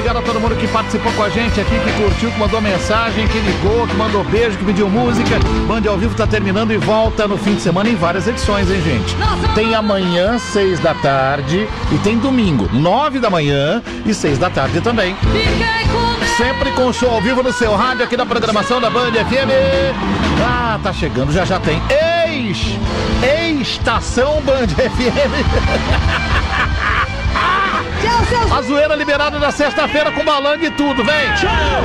Obrigado a todo mundo que participou com a gente aqui, que curtiu, que mandou mensagem, que ligou, que mandou beijo, que pediu música. Band ao Vivo tá terminando e volta no fim de semana em várias edições, hein, gente? Tem amanhã, 6 da tarde, e tem domingo, 9 da manhã e 6 da tarde também. Sempre com show ao vivo no seu rádio, aqui na programação da Band FM. Ah, tá chegando, já tem Estação Band FM. A zoeira liberada na sexta-feira com balanga e tudo, vem! Tchau!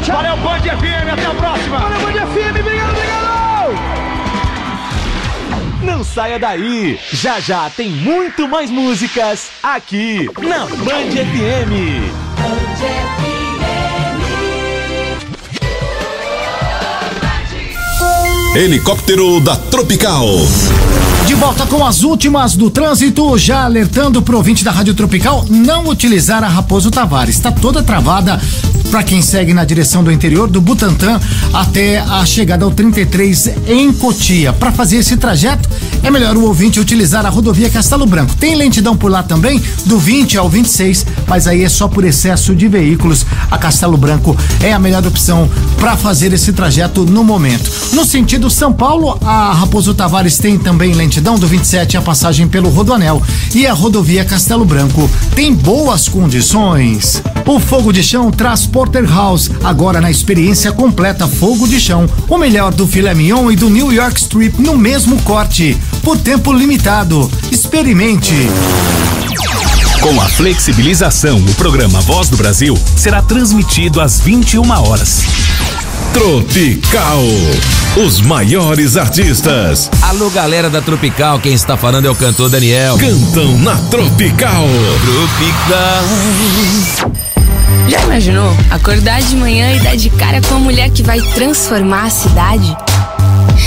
Valeu, Band FM, até a próxima! Valeu, Band FM, obrigado! Não saia daí! Já tem muito mais músicas aqui na Band FM! Helicóptero da Tropical. De volta com as últimas do trânsito, já alertando pro ouvinte da Rádio Tropical não utilizar a Raposo Tavares. Está toda travada para quem segue na direção do interior do Butantã até a chegada ao 33 em Cotia. Para fazer esse trajeto, é melhor o ouvinte utilizar a rodovia Castelo Branco. Tem lentidão por lá também, do 20 ao 26, mas aí é só por excesso de veículos. A Castelo Branco é a melhor opção para fazer esse trajeto no momento. No sentido São Paulo, a Raposo Tavares tem também lentidão do 27 a passagem pelo Rodoanel, e a rodovia Castelo Branco tem boas condições. O Fogo de Chão traz Porterhouse, agora na experiência completa Fogo de Chão, o melhor do filé mignon e do New York Strip no mesmo corte, por tempo limitado. Experimente. Com a flexibilização, o programa Voz do Brasil será transmitido às 21 horas. Tropical, os maiores artistas. Alô, galera da Tropical, quem está falando é o cantor Daniel. Cantam na Tropical. Tropical. Já imaginou acordar de manhã e dar de cara com a mulher que vai transformar a cidade?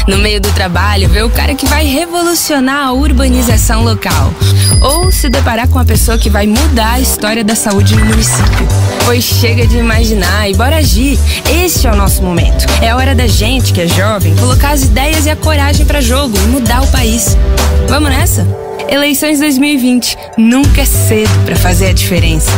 No meio do trabalho, ver o cara que vai revolucionar a urbanização local. Ou se deparar com a pessoa que vai mudar a história da saúde no município. Pois chega de imaginar e bora agir. Este é o nosso momento. É a hora da gente, que é jovem, colocar as ideias e a coragem pra jogo e mudar o país. Vamos nessa? Eleições 2020. Nunca é cedo pra fazer a diferença.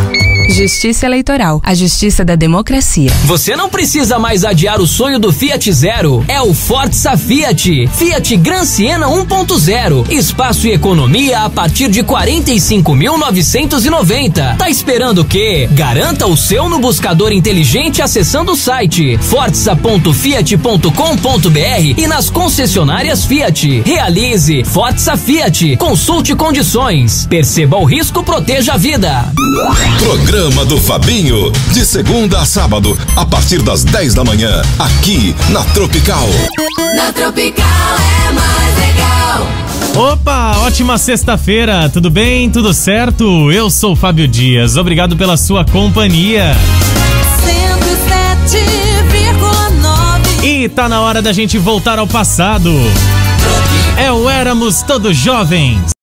Justiça Eleitoral, a justiça da democracia. Você não precisa mais adiar o sonho do Fiat Zero. É o Forza Fiat. Fiat Gran Siena 1.0. Espaço e economia a partir de 45.990. Tá esperando o quê? Garanta o seu no buscador inteligente acessando o site forza.fiat.com.br e nas concessionárias Fiat. Realize Forza Fiat. Consulte condições. Perceba o risco, proteja a vida. Programa do Fabinho, de segunda a sábado, a partir das 10 da manhã, aqui na Tropical. Na Tropical é mais legal. Opa, ótima sexta-feira, tudo bem? Tudo certo? Eu sou o Fábio Dias, obrigado pela sua companhia. 107,9. E tá na hora da gente voltar ao passado. É o Éramos Todos Jovens.